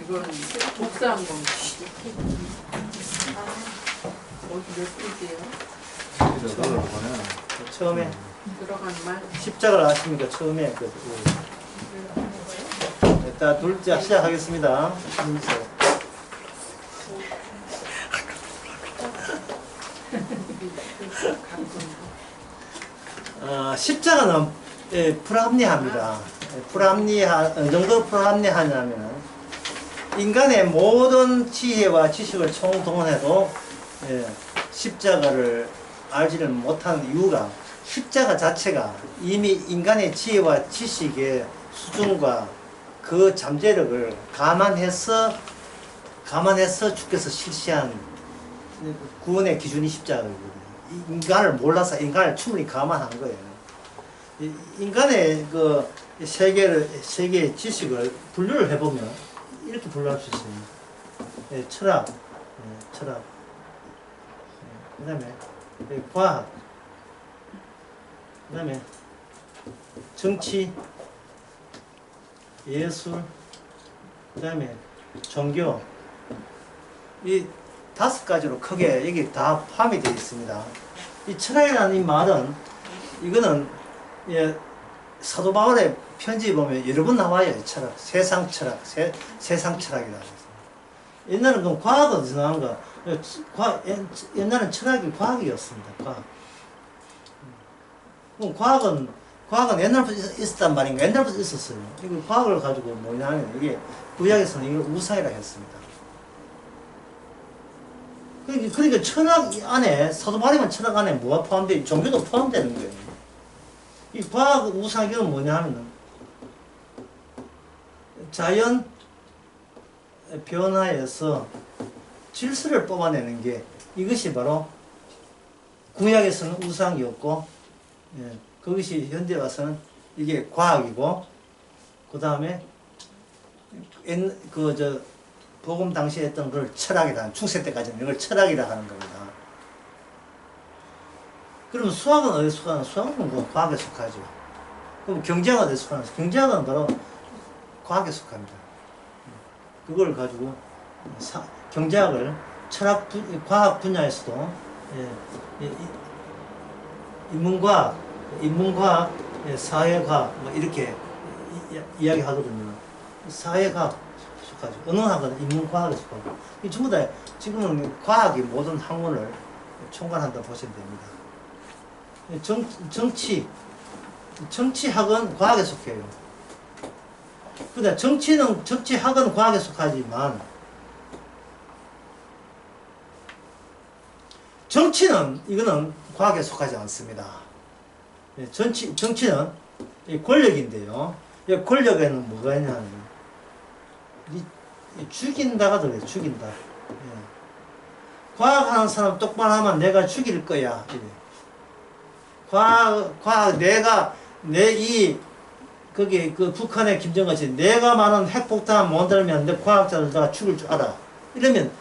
이건 복사한 겁니다. 어디 몇 페이지예요? 처음에 들어간 말. 십자가를 아십니까? 처음에 일단 둘째 시작하겠습니다. 십자가는 불합리합니다. 어느 정도 불합리하냐면 인간의 모든 지혜와 지식을 총동원해도 십자가를 알지를 못하는 이유가 십자가 자체가 이미 인간의 지혜와 지식의 수준과 그 잠재력을 감안해서 주께서 실시한 구원의 기준이 십자가거든요. 인간을 몰라서 인간을 충분히 감안한 거예요. 인간의 그 세계의 지식을 분류를 해보면 이렇게 분류할 수 있어요. 철학, 그 다음에 과학, 그 다음에 정치, 예술, 그 다음에 종교, 이 5가지로 크게 여기 다 포함이 되어 있습니다. 이 철학이라는 이 말은 이거는 사도 바울의 편지 보면 여러 번 나와요. 철학, 세상 철학이라고. 옛날은 그 과학은 어디서 나온 거? 옛날은 철학이 과학이었습니다. 과학. 과학은 옛날부터 있었단 말인가? 옛날부터 있었어요. 이거 과학을 가지고 뭐냐면 이게 구약에서는 이걸 우상이라 했습니다. 그러니까 철학 안에 사도 바울이면 철학 안에 뭐가 포함되어 종교도 포함되는 거예요. 이 과학 우상이는 뭐냐 하면은 자연 변화에서 질서를 뽑아내는 게 이것이 바로 구약에서는 우상이었고 그것이 현대 와서는 이게 과학이고 그 다음에 복음 당시에 했던 걸 철학이다. 중세 때까지는 이걸 철학이라 하는 겁니다. 그럼 수학은 어디에 속하나? 수학은 뭐 과학에 속하죠. 그럼 경제학은 어디에 속하나? 경제학은 바로 과학에 속합니다. 그걸 가지고 경제학을 과학 분야에서도 인문과학, 사회과학 뭐 이렇게 이야기하거든요. 사회과학 속하죠. 언어학은 인문과학에 속하고 이 전부 다 지금은 과학이 모든 학문을 총괄한다 보시면 됩니다. 정치학은 과학에 속해요. 근데 정치학은 과학에 속하지만 정치는 이거는 과학에 속하지 않습니다. 정치는 권력인데요. 권력에는 뭐가 있냐면 죽인다가 들어요. 죽인다. 과학하는 사람 똑바로 하면 내가 죽일 거야. 거기 북한의 김정은씨 내가 많은 핵폭탄 못 들면 내 과학자들 다 죽일 줄 알아. 이러면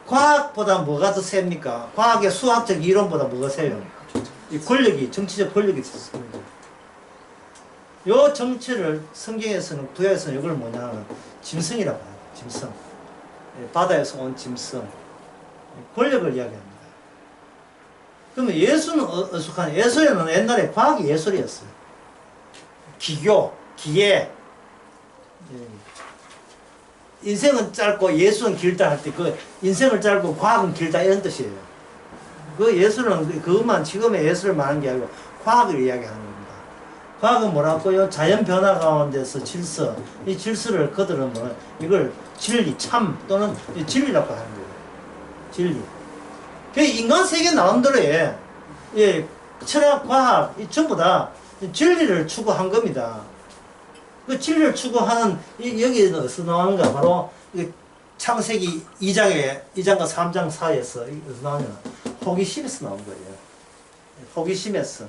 과학보다 뭐가 더 셉니까? 과학의 수학적 이론보다 뭐가 세요? 이 권력이, 정치적 권력이 있습니다. 요 정치를 성경에서는, 구약에서는 이걸 뭐냐, 짐승이라고 해요. 짐승. 바다에서 온 짐승. 권력을 이야기합니다. 그러면 예수는 어속하냐? 예수에는 옛날에 과학이 예술이었어요. 기교, 기계. 인생은 짧고 예술은 길다 할 때 그 인생을 짧고 과학은 길다 이런 뜻이에요. 그 예술은 그것만 지금의 예술을 말하는 게 아니고 과학을 이야기하는 겁니다. 과학은 뭐라고요? 자연 변화 가운데서 질서. 이 질서를 그들은 뭐 이걸 진리, 참 또는 진리라고 하는 거예요. 진리. 그 인간 세계 나름대로의 철학, 과학 이 전부 다 진리를 추구한 겁니다. 그 진리를 추구하는 여기에서 나오는가 바로 창세기 2장과 3장 사이에서 나오는 호기심에서 나온 거예요. 호기심에서.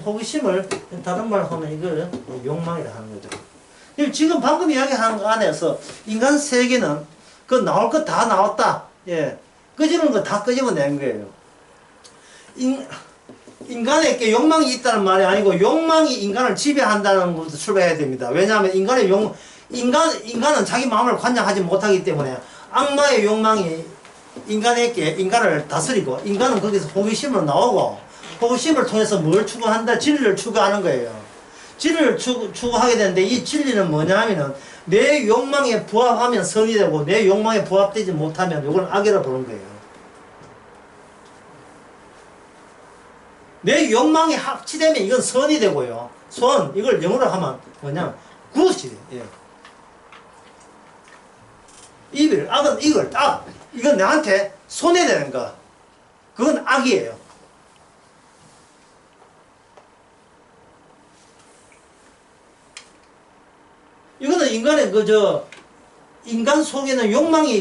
호기심을 다른 말로 하면 이걸 욕망이라 하는 거죠. 지금 방금 이야기하는 거 안에서 인간 세계는 그 나올 것 다 나왔다. 끄집은 거 다 끄집어낸 거예요. 인간에게 욕망이 있다는 말이 아니고 욕망이 인간을 지배한다는 것부터 출발해야 됩니다. 왜냐하면 인간은 자기 마음을 관장하지 못하기 때문에 악마의 욕망이 인간을 다스리고, 인간은 거기서 호기심으로 나오고, 호기심을 통해서 뭘 추구한다? 진리를 추구하는 거예요. 진리를 추구하게 되는데, 이 진리는 뭐냐 하면은 내 욕망에 부합하면 선이 되고, 내 욕망에 부합되지 못하면 이건 악이라 보는 거예요. 내 욕망이 합치되면 이건 선이 되고요. 이걸 영어로 하면 뭐냐? 굿이 돼요. 예. 이빌, 악은 이걸, 이건 나한테 손해되는 거. 그건 악이에요. 이거는 인간의 인간 속에는 욕망이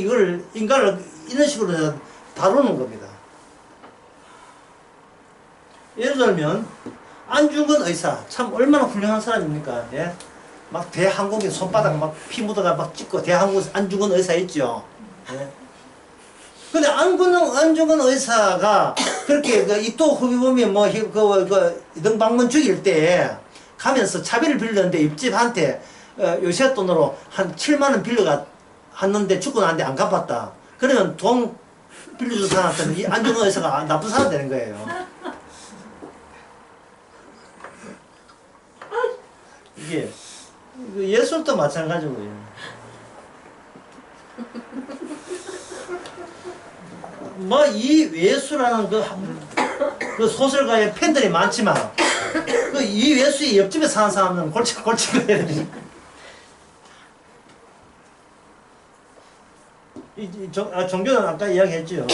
인간을 이런 식으로 다루는 겁니다. 예를 들면, 안중근 의사, 참 얼마나 훌륭한 사람입니까? 예? 막 대한국인 손바닥 막 피 묻어가 막 찍고 안중근 의사 있죠. 예? 근데 안중근 의사가 그렇게 이토 후비범이 이등방문 죽일 때 가면서 차비를 빌렸는데 옆집한테 요새 돈으로 한 7만원 빌려갔는데 죽고 나는데 안 갚았다. 그러면 돈 빌려준 사람한테는 이 안중근 의사가 나쁜 사람 되는 거예요. 이게 예술도 마찬가지고요. 뭐 이 예수라는 그 소설가의 팬들이 많지만 이 예수의 옆집에 사는 사람은 골치가 해야 되니까. 종교는 아까 이야기했죠.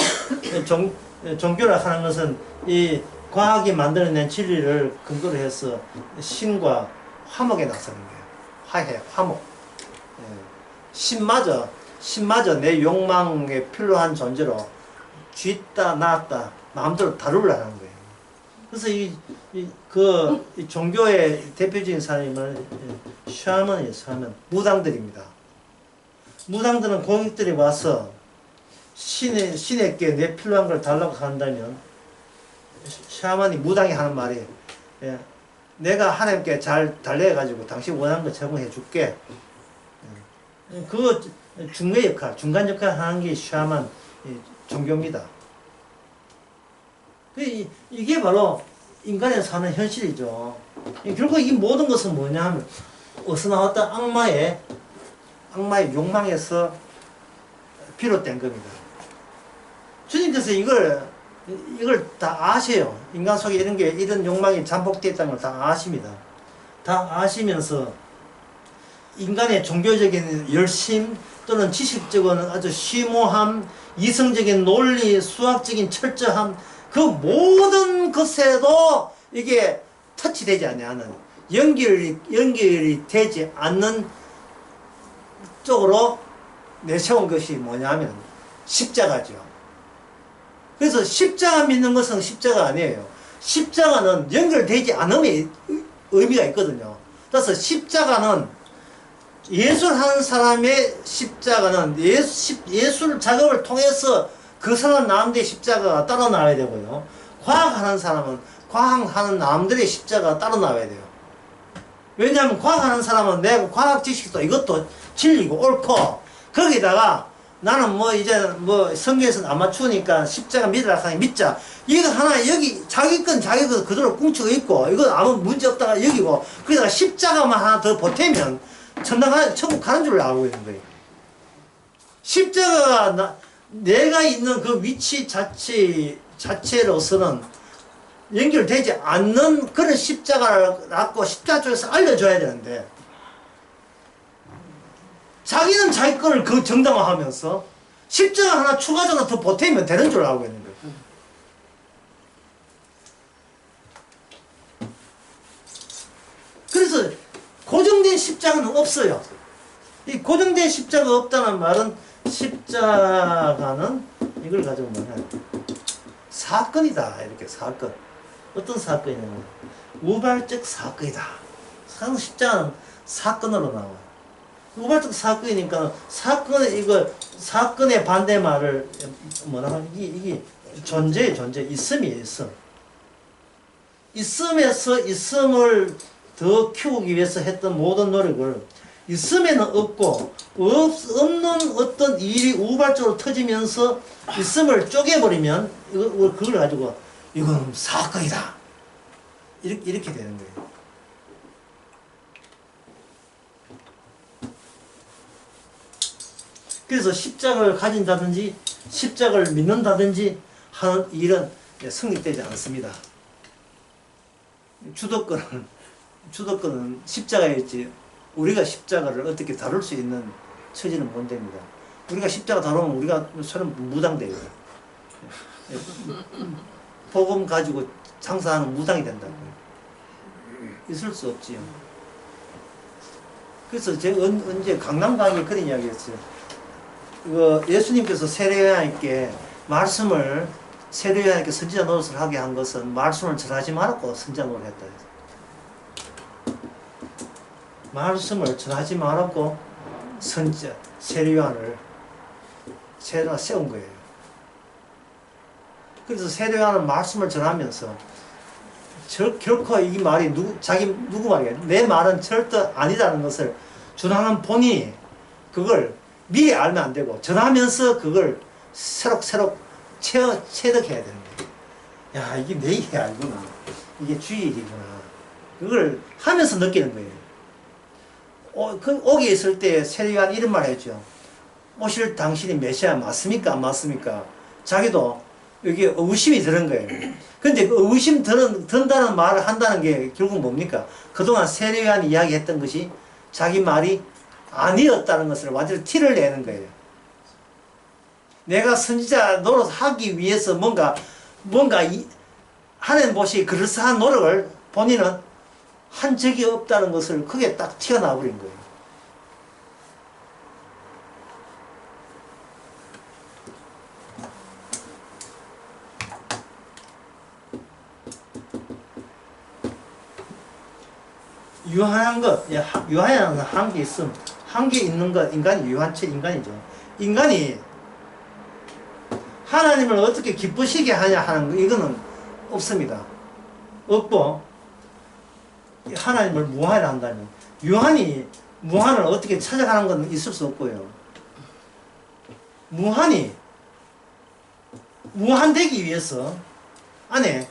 종교를 하는 것은 이 과학이 만들어낸 진리를 근거로 해서 신과 화목에 나서는 거예요. 화해, 화목. 신마저 내 욕망에 필요한 존재로 쥐다, 낫다, 마음대로 다루려는 거예요. 그래서 이 종교의 대표적인 사람은 샤먼이에요, 샤먼. 무당들입니다. 무당들은 고객들이 와서 신에게 내 필요한 걸 달라고 한다면, 샤먼이 무당이 하는 말이, 내가 하나님께 잘 달래가지고 당신 원하는 거 제공해 줄게. 그 중간 역할 하는 게 샤먼 종교입니다. 이게 바로 인간에 사는 현실이죠. 결국 이 모든 것은 뭐냐 하면, 어디서 나왔던 악마의 욕망에서 비롯된 겁니다. 주님께서 이걸 다 아세요. 인간 속에 이런 욕망이 잠복되어 있다는 걸 다 아십니다. 다 아시면서 인간의 종교적인 열심 또는 지식적인 아주 심오함, 이성적인 논리, 수학적인 철저함, 그 모든 것에도 이게 터치되지 않는, 연결이 되지 않는 쪽으로 내세운 것이 뭐냐면 십자가죠. 그래서 십자가 믿는 것은 십자가 아니에요. 십자가는 연결되지 않음의 의미가 있거든요. 그래서 십자가는 예술하는 사람의 십자가는 예술 작업을 통해서 그 사람 나름대로의 십자가가 따로 나와야 되고요. 과학하는 사람은 과학하는 나름대로의 십자가가 따로 나와야 돼요. 왜냐하면 과학하는 사람은 내가 과학 지식도 이것도 진리고 옳고, 거기다가 나는 이제 성경에서는 아마추어니까 십자가 믿으라 하니 믿자. 이거 하나 여기 자기 건 그대로 꿍치고 있고, 이거 아무 문제 없다가 여기고, 거기다가 십자가만 하나 더 보태면 천국 가는 줄 알고 있는 거예요. 십자가가 내가 있는 그 위치 자체로서는 연결되지 않는 그런 십자가를 갖고 십자가 쪽에서 알려줘야 되는데, 자기는 자기 거를 정당화하면서 십자가 하나 추가적으로 더 보태면 되는 줄 알고 있는 거예요. 그래서 고정된 십자가는 없어요. 이 고정된 십자가 없다는 말은, 십자가는 이걸 가지고 뭐냐, 사건이다. 이렇게 사건. 어떤 사건이냐면 우발적 사건이다. 십자가는 사건으로 나와요. 우발적 사건이니까 사건의 반대말을 뭐라고 이게 존재, 있음이에요, 있음. 있음에서 있음을 더 키우기 위해서 했던 모든 노력을 있으면 없고 없는 어떤 일이 우발적으로 터지면서 있음을 쪼개버리면 그걸 가지고 이건 사건이다. 이렇게 되는 거예요. 그래서 십자가를 가진다든지 십자가를 믿는다든지 하는 일은 성립되지 않습니다. 주도권은 십자가였지 우리가 십자가를 어떻게 다룰 수 있는 처지는 못 됩니다. 우리가 십자가 다루면 우리가 사람 무당돼요. 복음 가지고 장사하는 무당이 된다고요. 있을 수 없지요. 그래서 제가 언제 강남 강의에 그런 이야기 했어요. 예수님께서 세례요한에게 말씀을 세례요한에게 선지자 노릇을 하게 한 것은 말씀을 전하지 말았고 선지자 노릇을 했다. 말씀을 전하지 말았고 선지자 세례요한을 세운 거예요. 그래서 세례요한은 말씀을 전하면서 결코 이 말이 누구 말이야? 내 말은 절대 아니다는 것을 전하는 본인이 그걸 미리 알면 안 되고 전하면서 그걸 새록새록 체득해야 되는 거예요. 야, 이게 내 일이 아니구나. 이게 주의 일이구나. 그걸 하면서 느끼는 거예요. 오게 있을 때 세례요한 이런 말 했죠. 오실 당신이 메시아 맞습니까? 안 맞습니까? 자기도 여기 의심이 드는 거예요. 근데 그 의심 든다는 말을 한다는 게 결국 뭡니까? 그동안 세례요한이 이야기했던 것이 자기 말이 아니었다는 것을 완전히 티를 내는 거예요. 내가 선지자 노릇하기 위해서 뭔가 하는 것이 그럴싸한 노력을 본인은 한 적이 없다는 것을 크게 딱 튀어나와 버린 거예요. 유한한 것, 유한한 한계 있음. 한계 있는 것, 인간이 유한체 인간이죠. 인간이 하나님을 어떻게 기쁘시게 하냐 하는 거, 이거는 없습니다. 없고, 하나님을 무한이라 한다면, 유한이 무한을 어떻게 찾아가는 건 있을 수 없고요. 무한이, 무한되기 위해서 안에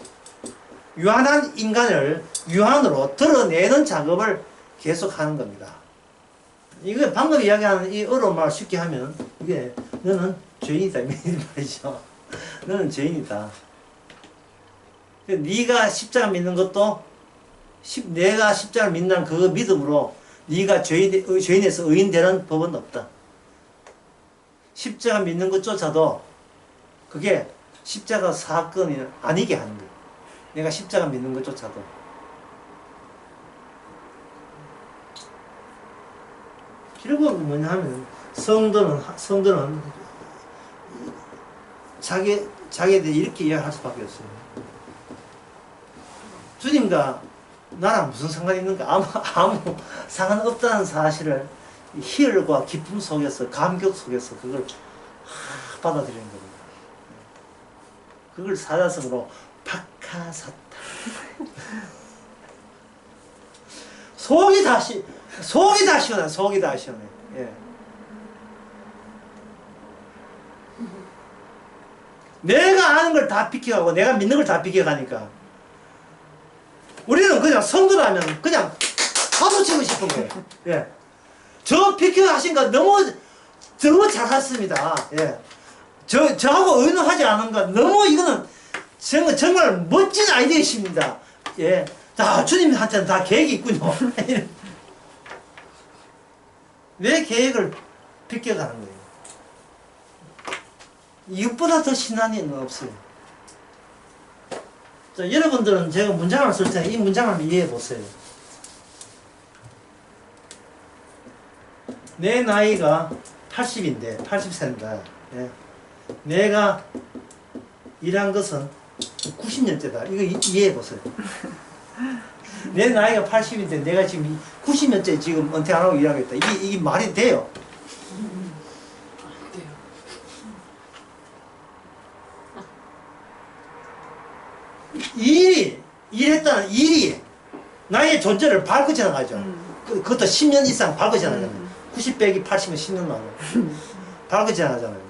유한한 인간을 유한으로 드러내는 작업을 계속 하는 겁니다. 이거 방금 이야기하는 이 어려운 말 쉽게 하면 이게 너는 죄인이다 이 말이죠. 너는 죄인이다. 네가 십자가 믿는 것도 내가 십자가를 믿는 그 믿음으로 네가 죄인에서 의인 되는 법은 없다. 십자가 믿는 것조차도 그게 십자가 사건이 아니게 하는 거예요. 내가 십자가 믿는 것조차도. 결국은 뭐냐 하면 성도는 자기에 대해 이렇게 이야기할 수밖에 없어요. 주님과 나랑 무슨 상관이 있는가? 아무 상관없다는 사실을 희열과 기쁨 속에서 감격 속에서 그걸 받아들이는 겁니다. 그걸 사자성어로 박하사타. 속이 다 시원해. 속이 다 시원해. 예. 내가 아는 걸 다 비켜가고 내가 믿는 걸 다 비켜가니까 우리는 그냥 성도라면 그냥 파도치고 싶은 거예요. 예. 저 비켜가신 거 너무 잘했습니다. 예. 저하고 의논하지 않은 거 너무 이거는 정말 멋진 아이디어십니다. 예. 다 주님한테는 다 계획이 있군요. 내 계획을 비껴가는 거예요. 이것보다 더 신난 일은 없어요. 자, 여러분들은 제가 문장을 쓸 때 이 문장을 이해해 보세요. 내 나이가 80인데 80세인데 예. 내가 일한 것은 90년째다. 이거 이해해 보세요. 내 나이가 80인데 내가 지금 90년째 지금 은퇴 안 하고 일하겠다. 이게 말이 돼요? 일했다는 일이 나의 존재를 밟고 지나가죠. 그것도 10년 이상 밝으지 않았잖아요. 90 빼기 80은 10년 나고 밝으지 않았잖아요.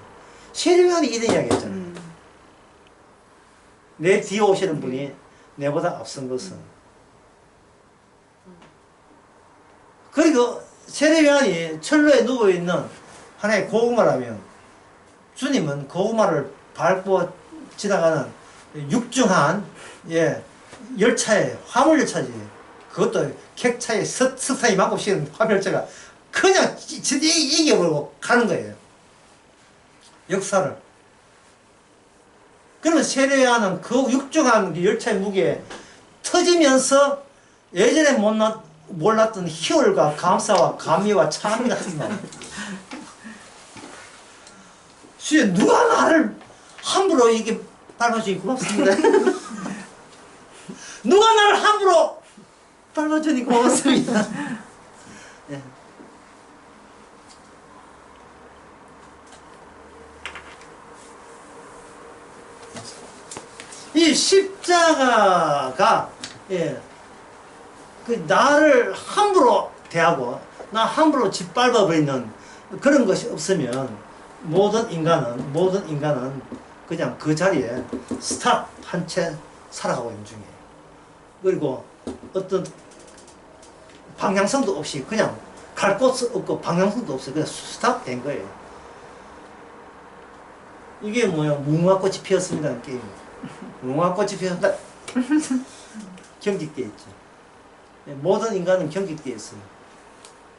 세례요한이 이런 이야기 했잖아요. 내 뒤에 오시는 분이 내보다 앞선 것은. 그리고 세례요한이 철로에 누워있는 하나의 고구마라면 주님은 고구마를 밟고 지나가는 육중한 열차에 화물열차지. 그것도 객차에 석탄이 만큼 씌는 화물열차가 그냥 이겨버리고 가는 거예요. 역사를. 그러면 세례요한은 그 육중한 열차의 무게에 터지면서 예전에 몰랐던 희열과 감사와 감미와 찬미 같은 거. 주여 누가 나를 함부로 이게 밟아주니 고맙습니다. 누가 나를 함부로 밟아주니 고맙습니다. 예. 이 십자가가 그 나를 함부로 대하고 나 함부로 짓밟아 버리는 그런 것이 없으면 모든 인간은 그냥 그 자리에 스탑 한 채 살아가고 있는 중이에요. 그리고 어떤 방향성도 없이 그냥 갈 곳 없고 방향성도 없어요. 그냥 스탑 된 거예요. 이게 뭐야? 무궁화꽃이 피었습니다. 게임. 무궁화꽃이 피었다. 경직되어 있죠. 모든 인간은 경직되어 있어요.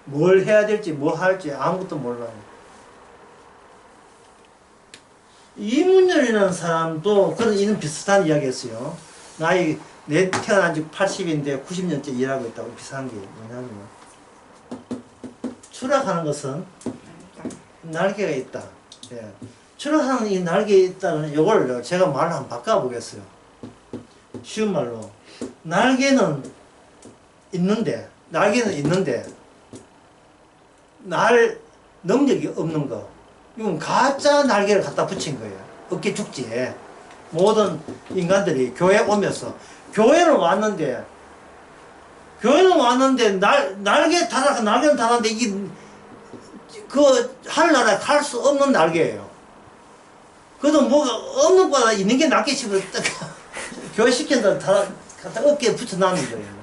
뭘 해야 될지 뭐 할지 아무것도 몰라요. 이문열이라는 사람도 그런 이런 비슷한 이야기 했어요. 내 태어난 지 80인데 90년째 일하고 있다고. 비슷한 게 뭐냐면 추락하는 것은 날개가 있다. 예. 추락하는 이 날개가 있다는 이걸 제가 말을 한번 바꿔보겠어요. 쉬운 말로 날개는 있는데 날 능력이 없는 거, 이건 가짜 날개를 갖다 붙인 거예요. 어깨 죽지에 모든 인간들이 교회 오면서 교회는 왔는데 날개는 달았는데 이게 그 하늘나라에 갈 수 없는 날개예요. 그래도 뭐가 없는 거보다 있는 게 낫게 싶어서 교회 시킨다 갖다 어깨에 붙여놨는 거예요.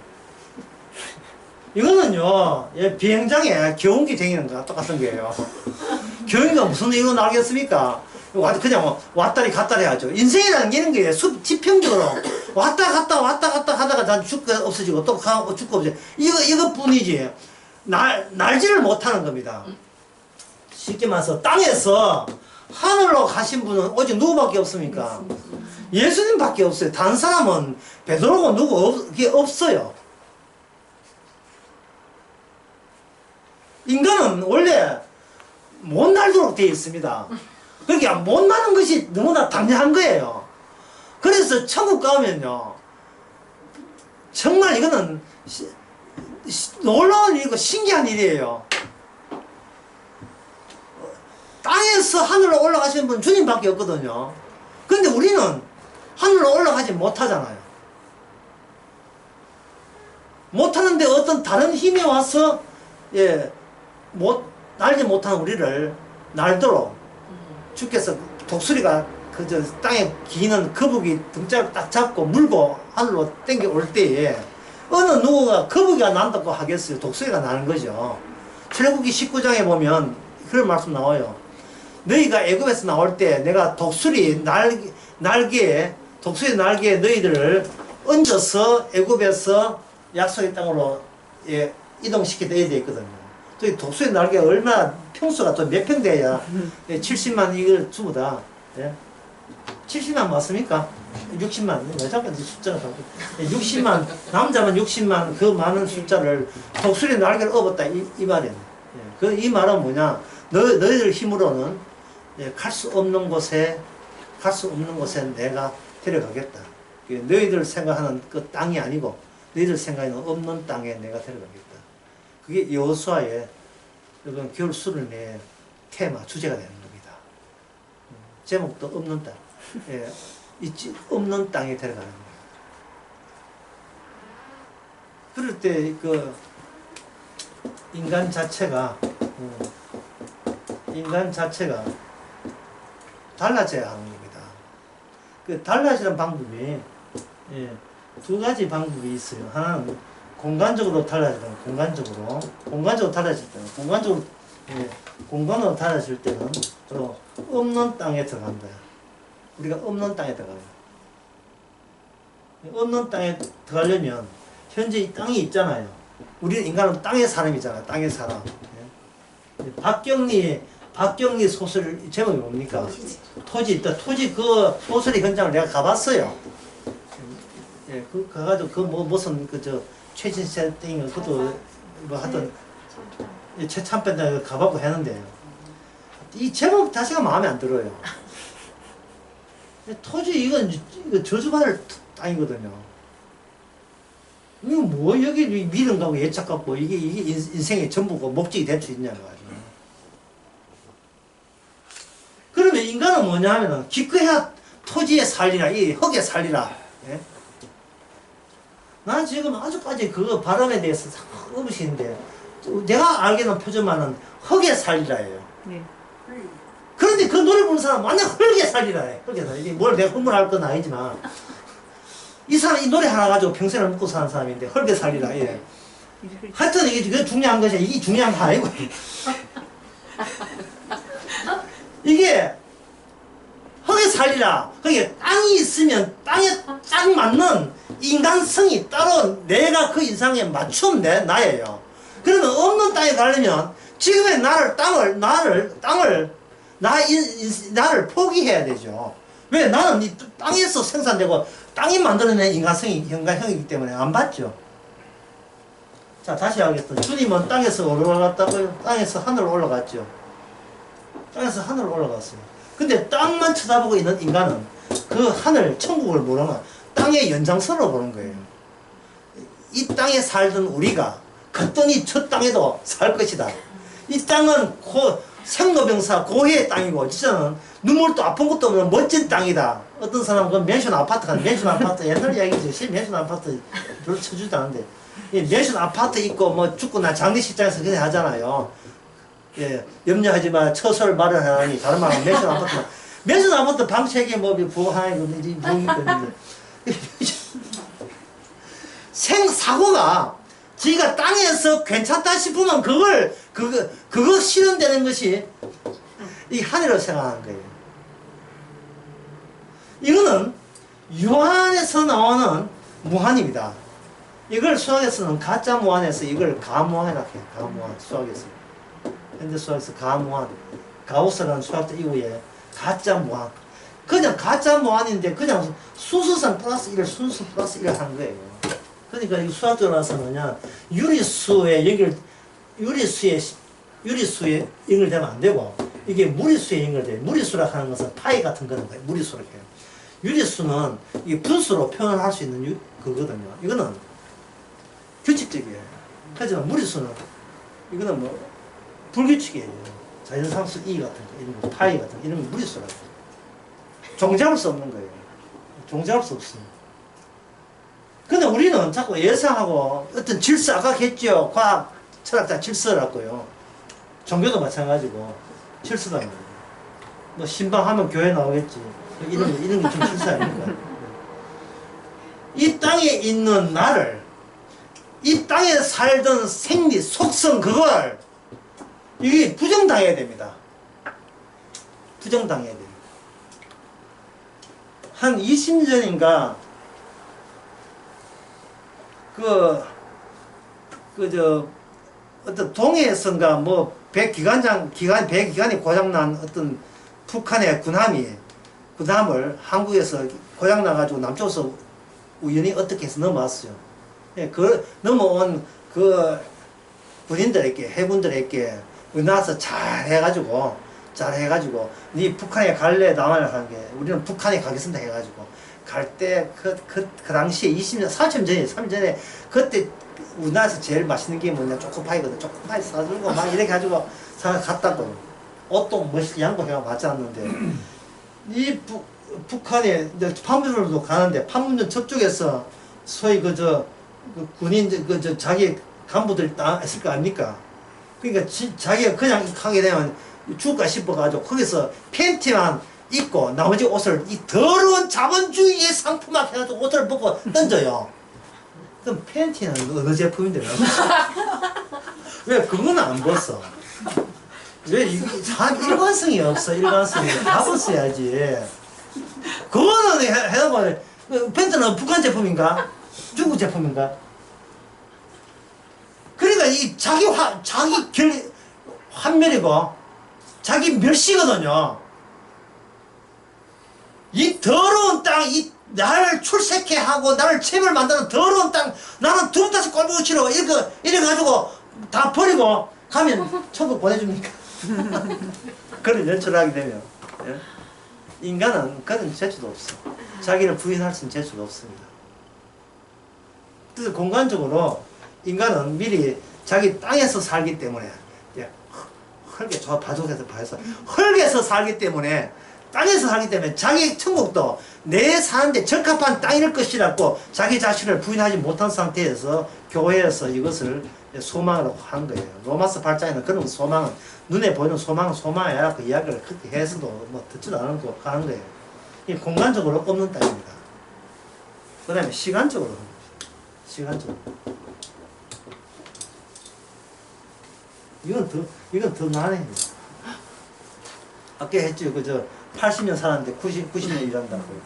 이거는요, 비행장에 경운기 댕기는 거랑 똑같은 거예요. 경운기가 무슨 이유로 나겠습니까? 그냥 왔다리 갔다리 하죠. 인생이라는 게 이런 거예요. 지평적으로 왔다 갔다 하다가 난 죽고 없어지고 또 가고 죽고 없어지고 이것뿐이지. 날지를 못하는 겁니다. 쉽게 말해서 땅에서 하늘로 가신 분은 오직 누구밖에 없습니까? 예수님밖에 없어요. 다른 사람은 베드로고 누구 없어요. 인간은 원래 못 날도록 되어 있습니다. 그러니까 못 나는 것이 너무나 당연한 거예요. 그래서 천국 가면요, 정말 이거는 놀라운 일이고 신기한 일이에요. 땅에서 하늘로 올라가시는 분은 주님밖에 없거든요. 근데 우리는 하늘로 올라가지 못하잖아요. 못하는데 어떤 다른 힘이 와서 날지 못하는 우리를 날도록 주께서 독수리가 그저 땅에 기는 거북이 등짝을 딱 잡고 물고 하늘로 땡겨 올 때에 어느 누구가 거북이가 난다고 하겠어요? 독수리가 나는 거죠. 출애굽기 19장에 보면 그런 말씀 나와요. 너희가 애굽에서 나올 때 내가 독수리 날개에 너희들을 얹어서 애굽에서 약속의 땅으로 이동시켜 넣어야 되거든요. 저기 독수리 날개가 얼마나 평수가 또 몇 평 돼야 70만 이걸 전부 다 70만 맞습니까? 60만 여자가 숫자가 60만 남자만 60만 그 많은 숫자를 독수리 날개를 업었다 이 말이에요. 이 말은 뭐냐? 너희들 힘으로는 갈 수 없는 곳에 내가 데려가겠다. 너희들 생각하는 그 땅이 아니고 너희들 생각하는 없는 땅에 내가 데려가겠다. 그게 여호수아의 겨울 수련의 테마 주제가 되는 겁니다. 제목도 없는 땅, 없는 땅에 데려가는 거예요. 그럴 때 인간 자체가 달라져야 하는 겁니다. 그 달라지는 방법이 두 가지 방법이 있어요. 하나는 공간적으로 달라지는 공간적으로 달라질 때는 공간으로 달라질 때는 없는 땅에 들어간다. 우리가 없는 땅에 들어가요. 없는 땅에 들어가려면 현재 이 땅이 있잖아요. 우리 인간은 땅의 사람이잖아요. 땅의 사람. 박경리 소설 제목이 뭡니까? 토지 있다. 토지 그 소설의 현장을 내가 가봤어요. 그 가가지고 그 무슨 최진세 땡이 그것도 뭐 하여튼 최참변다 가봤고 했는데 이 제목 자체가 마음에 안 들어요. 토지 이거 저주받을 땅이거든요. 이거 뭐 여기 미련 가고 예착 갖고 이게 인생의 전부고 목적이 될 수 있냐는 거죠. 그러면 인간은 뭐냐 하면은 기껏해야 토지에 살리라, 이 흙에 살리라. 예? 난 지금 아직까지 그 발언에 대해서 없으신데 내가 알기는 표준말은 흙에 살리라예요. 네. 그런데 그 노래 부르는 사람은 완전 흙에 살리라 해. 흙에 살리라. 뭘 내가 흥분할 건 아니지만 이 사람 이 노래 하나 가지고 평생을 먹고 사는 사람인데 흙에 살리라. 예. 하여튼 이게 중요한 것이 이게 중요한 거 아니고 이게 흙에 살리라. 그게 땅이 있으면 땅에 딱 맞는 인간성이 따로 내가 그 인상에 맞춘 나예요. 그러면 없는 땅에 가려면 지금의 나를 포기해야 되죠. 왜? 나는 이 땅에서 생산되고 땅이 만들어낸 인간형이기 때문에 안 받죠. 자, 다시 하겠습니다. 주님은 땅에서 올라갔다고요? 땅에서 하늘로 올라갔죠. 땅에서 하늘로 올라갔어요. 근데 땅만 쳐다보고 있는 인간은 그 하늘, 천국을 모르나 땅의 연장선으로 보는 거예요. 이 땅에 살던 우리가 그랬더니 저 땅에도 살 것이다. 이 땅은 생로병사 고해의 땅이고 진짜는 눈물도 아픈 것도 없는 멋진 땅이다. 어떤 사람은 그 맨션 아파트 옛날 이야기죠. 실 맨션 아파트 별로 쳐주지도 않는데 이 맨션 아파트 있고 뭐 죽고나 장례식장에서 그냥 하잖아요. 예, 염려하지 마. 처설 마련하니 다른 말은 맨션 아파트 방책에 뭐 부하니 있는데 생사고가 지가 땅에서 괜찮다 싶으면 그거 실현되는 것이 이 하늘로 생각하는 거예요. 이거는 유한에서 나오는 무한입니다. 이걸 수학에서는 가짜 무한에서 이걸 가무한이라고 해요. 가무한 수학에서. 현대 수학에서 가무한. 가우스라는 수학자 이후에 가짜 무한. 그냥 가짜 무한인데 그냥 수수성 플러스 1 순수 플러스 1 하는 거예요. 그러니까 이 수학적으로서 뭐냐 유리수에 연결되면 안 되고 이게 무리수에 연결돼. 무리수라고 하는 것은 파이 같은 거는 거예요. 무리수라고 해요. 유리수는 이 분수로 표현을 할 수 있는 그거거든요. 이거는 규칙적이에요. 하지만 무리수는 이거는 뭐 불규칙이에요. 자연상수 E 같은 거, 이런 거, 파이 같은 거, 이런 거 무리수라고 해요. 종잡을 수 없는 거예요. 종잡을 수 없습니다. 근데 우리는 자꾸 예상하고 어떤 질서, 아까 했죠. 과학, 철학자 질서라고요. 종교도 마찬가지고 질서다 말이에요. 뭐 신방하면 교회 나오겠지. 이런 게 좀 질서 아닙니까? 이 땅에 있는 나를, 이 땅에 살던 생리, 속성 그걸 이게 부정당해야 됩니다. 부정당해야 돼요. 한 20년 전인가 어떤 동해에선가 뭐 배기관이 고장난 어떤 북한의 군함을 한국에서 고장나가지고 남쪽에서 우연히 어떻게 해서 넘어왔어요. 예, 넘어온 그 군인들에게, 해군들에게 우리나라에서 잘 해가지고 니 북한에 갈래? 남한에 가는 게 우리는 북한에 가겠습니다 해가지고 갈 때 그 당시에 20년, 3년 전에 그때 우리나라에서 제일 맛있는 게 뭐냐 초코파이거든. 초코파이 사들고 막 이렇게 가지고 갔다고 옷도 멋있게 양복해가 맞지 않는데 이 북한에 판문점도 가는데 판문점 저쪽에서 소위 군인 자기 간부들 있을 거 아닙니까? 그러니까 자기가 그냥 하게 되면 죽을까 싶어가지고 거기서 팬티만 입고 나머지 옷을 이 더러운 자본주의의 상품화 해가지고 옷을 벗고 던져요. 그럼 팬티는 어느 제품인데 왜 그건 안 벗어? 왜 일관성이 없어? 일관성이 다 벗어야지. 그거는 해봐. 팬티는 북한 제품인가? 중국 제품인가? 그러니까 이 자기 환멸이고 자기 멸시거든요. 이 더러운 땅, 이 나를 출세케 하고 나를 체벌 만드는 더러운 땅, 나는 두루다시 꼴보기 싫어. 이래가지고 다 버리고 가면 천국 보내줍니까? 그런 연출을 하게 되면 예? 인간은 그런 재주도 없어. 자기를 부인할 수 있는 재주도 없습니다. 그래서 공간적으로 인간은 미리 자기 땅에서 살기 때문에 흙에 저 바둑에서 봐서 흙에서 살기 때문에 땅에서 살기 때문에 자기 천국도 내 사는데 적합한 땅일 것이라고 자기 자신을 부인하지 못한 상태에서 교회에서 이것을 소망으로 한 거예요. 로마서 8장에는 그런 소망은 눈에 보이는 소망은 소망이야. 그 이야기를 그렇게 해서도 뭐 듣지도 않고 하는 거예요. 이 공간적으로 없는 땅입니다. 그 다음에 시간적으로 시간적으로 이건 더 나네. 아까 했죠. 그저 80년 살았는데 90년 일한다고요.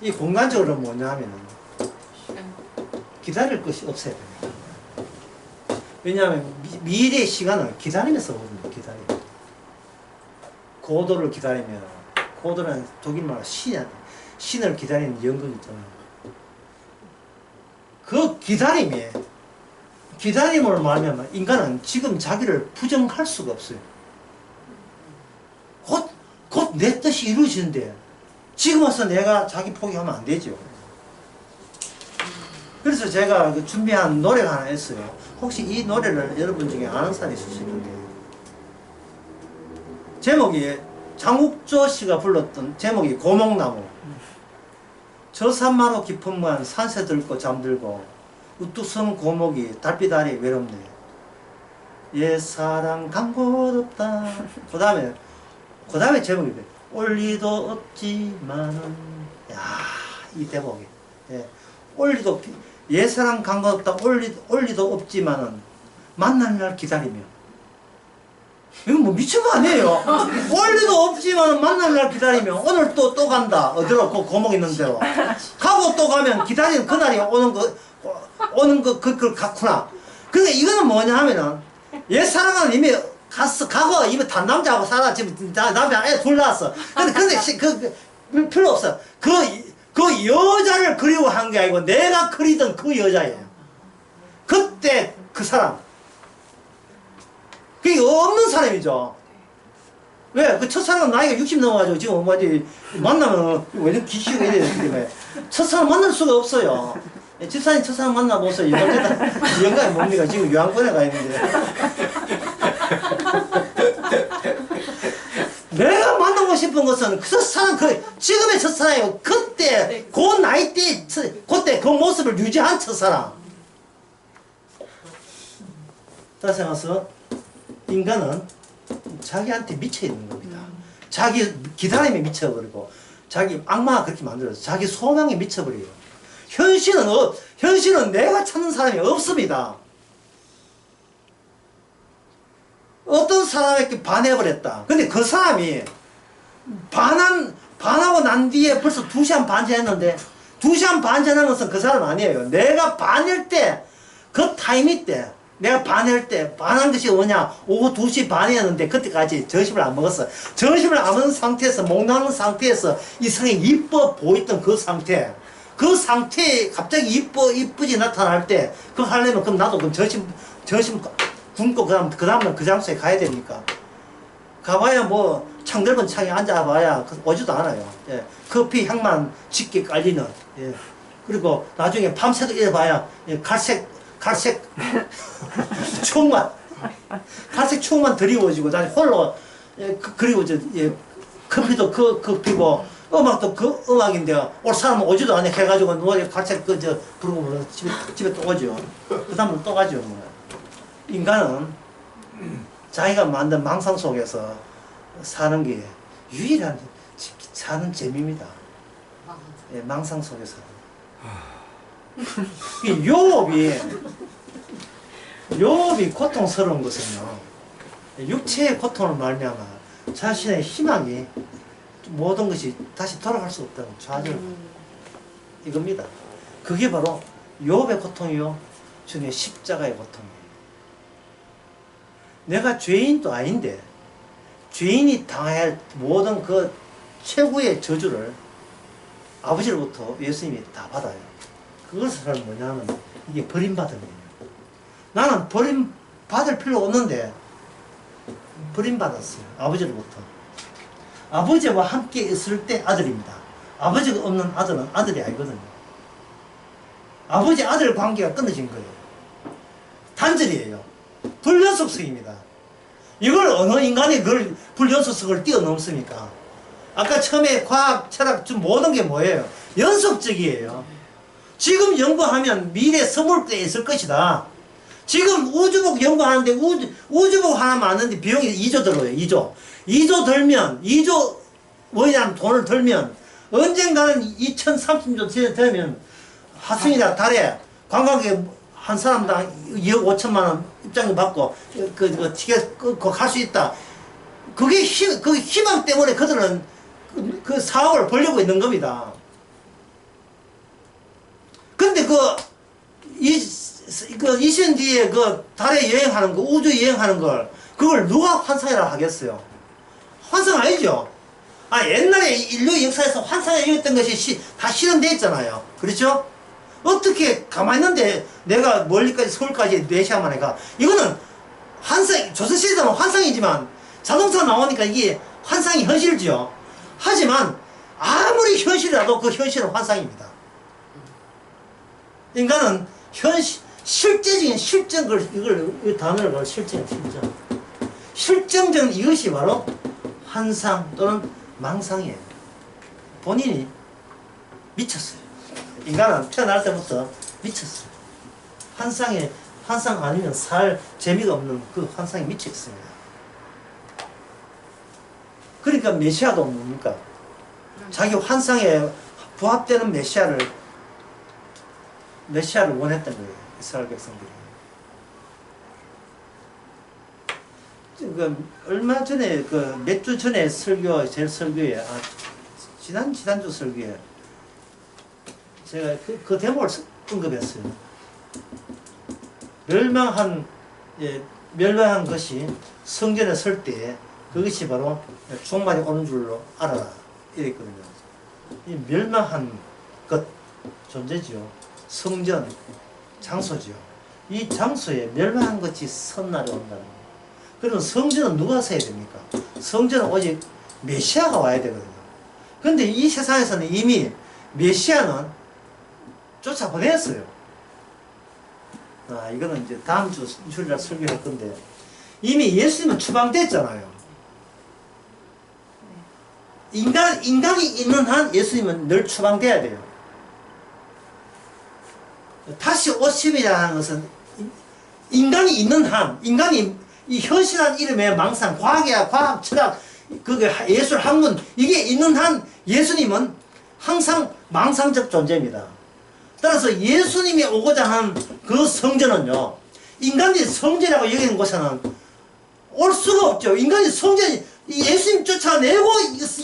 이 공간적으로 뭐냐 하면은 기다릴 것이 없어야 됩니다. 왜냐하면 미래의 시간을 기다리면서 오거든요. 기다리면. 고도를 기다리면, 고도는 독일말로 신을 기다리는 연극 있잖아요. 그 기다림을 말하면 인간은 지금 자기를 부정할 수가 없어요. 곧 내 뜻이 이루어지는데 지금 와서 내가 자기 포기하면 안 되죠. 그래서 제가 준비한 노래가 하나 있어요. 혹시 이 노래를 여러분 중에 아는 사람이 있으실 텐데 제목이 장욱조 씨가 불렀던 제목이 고목나무. 저 산마로 깊은 만 산새 들고 잠들고 우뚝 선 고목이 달빛 아래 외롭네. 옛사랑 간 곳 없다. 그 다음에 제목이 올 리도 없지만은 이 대목이 올 리도 옛사랑 간 곳 없다. 올 리도 없지만은 만날 날 기다리며. 이거 뭐 미친 거 아니에요? 올 리도 없지만 만날 날 기다리며 오늘 또 간다. 어디로 그 고목 있는 데로 가고 또 가면 기다리는 그날이 오는 그 같구나. 근데 이거는 뭐냐 하면은 옛사랑은 이미 가고 이미 단 남자하고 살아. 지금 남자 애 둘 낳았어. 근데 필요 없어. 그 여자를 그리워한 게 아니고 내가 그리던 그 여자예요. 그때 그 사람. 그게 없는 사람이죠. 왜? 그 첫사랑은 나이가 60 넘어가지고 지금 뭐지 만나면 왜 기시고 이래야 되는데 첫사랑 만날 수가 없어요. 집사님 첫사랑 만나보세요. 영감이 뭡니까? 지금 요양원에 가 있는데. 내가 만나고 싶은 것은 그 첫사랑, 지금의 첫사랑이고, 그때, 그 나이 때, 그때 그 모습을 유지한 첫사랑. 다시 말해서, 인간은 자기한테 미쳐있는 겁니다. 자기 기다림에 미쳐버리고, 자기 악마가 그렇게 만들어서, 자기 소망에 미쳐버려요. 현실은 내가 찾는 사람이 없습니다. 어떤 사람에게 반해버렸다. 근데 그 사람이 반하고 난 뒤에 벌써 2시간 반 지났는데 2시간 반 지난 것은 그 사람 아니에요. 내가 반일 때, 그 타이밍 때, 내가 반할 때, 반한 것이 뭐냐? 오후 2시 반이었는데 그때까지 점심을 안 먹었어. 점심을 안 먹은 상태에서, 목 나는 상태에서 이상하게 이뻐 보였던 그 상태. 그 상태에 갑자기 이쁘지 나타날 때, 그거 하려면 그럼 나도 그럼 점심 굶고 그 다음날 그 장소에 가야 되니까. 가봐야 뭐, 창넓은 창에 앉아봐야 오지도 않아요. 예. 커피 향만 짙게 깔리는. 예. 그리고 나중에 밤새도 이래봐야 예. 갈색 추억만 드리워지고, 다시 홀로, 예. 그리고 커피도 커피고, 음악도 그 음악인데 올 사람은 오지도 않네 해가지고 누가 같이 그저 부르고 집에 또 오죠. 그 다음은 또 가죠. 뭐. 인간은 자기가 만든 망상 속에서 사는 게 유일한 사는 재미입니다. 예, 망상 속에서. 욥이 고통스러운 것은요, 육체의 고통을 말미암아 자신의 희망이 모든 것이 다시 돌아갈 수 없다는 좌절 이겁니다. 그게 바로 욥의 고통이요, 주님의 십자가의 고통이에요. 내가 죄인도 아닌데 죄인이 당해야 할 모든 그 최고의 저주를 아버지로부터 예수님이 다 받아요. 그것을 뭐냐면 이게 버림받음이에요. 나는 버림받을 필요 없는데 버림받았어요. 아버지로부터. 아버지와 함께 있을 때 아들입니다. 아버지가 없는 아들은 아들이 아니거든요. 아버지 아들 관계가 끊어진 거예요. 단절이에요. 불연속성입니다. 이걸 어느 인간이 그걸 불연속성을 뛰어넘습니까? 아까 처음에 과학, 철학 좀 모든 게 뭐예요? 연속적이에요. 지금 연구하면 미래 서물대에 있을 것이다. 지금 우주복 연구하는데 우주복 하나 맞는데 비용이 2조 들어요. 2조 들면 2조 뭐냐면 돈을 들면 언젠가는 2030년 되면 화성이나 달에 관광객 한 사람당 2억 5천만 원 입장료 받고 그 티켓 끊고 갈 수 있다. 그게 그 희망 때문에 그들은 그 사업을 벌려고 있는 겁니다. 근데 이 시간 뒤에 그 달에 여행하는 거, 우주 여행하는 걸, 그걸 누가 환상이라고 하겠어요? 환상 아니죠? 옛날에 인류 역사에서 환상이었던 것이 다 실현되어 있잖아요. 그렇죠? 어떻게 가만히 있는데 내가 멀리까지 서울까지 4시간 만에 가. 이거는 환상, 조선시대는 환상이지만 자동차 나오니까 이게 환상이 현실이죠. 하지만 아무리 현실이라도 그 현실은 환상입니다. 인간은 실제적인 실정, 이 단어를 걸 실정. 실정적인 이것이 바로 환상 또는 망상이에요. 본인이 미쳤어요. 인간은 태어날 때부터 미쳤어요. 환상 아니면 살 재미가 없는 그 환상에 미쳐 있습니다. 그러니까 메시아도 뭡니까? 자기 환상에 부합되는 메시아를 원했던 거예요. 이스라엘 백성들이. 얼마 전에 몇 주 전에 제 설교에 지난주 설교에 제가 그 대목을 언급했어요. 멸망한 것이 성전에 설 때에 그것이 바로 종말이 오는 줄로 알아라 이랬거든요. 이 멸망한 것 존재지요. 성전 장소지요. 이 장소에 멸망한 것이 선날이 온다는 거예요. 그러면 성전은 누가 서야 됩니까? 성전은 오직 메시아가 와야 되거든요. 그런데 이 세상에서는 이미 메시아는 쫓아보냈어요. 이거는 이제 다음 주 주일날 설교할 건데, 이미 예수님은 추방됐잖아요. 인간이 있는 한 예수님은 늘 추방돼야 돼요. 다시 오심이라는 것은 인간이 있는 한, 인간이 이 현실한 이름의 망상, 과학이야, 과학, 철학, 예술, 학문, 이게 있는 한 예수님은 항상 망상적 존재입니다. 따라서 예수님이 오고자 한 그 성전은요, 인간이 성전이라고 여기는 곳에는 올 수가 없죠. 인간이 예수님 쫓아내고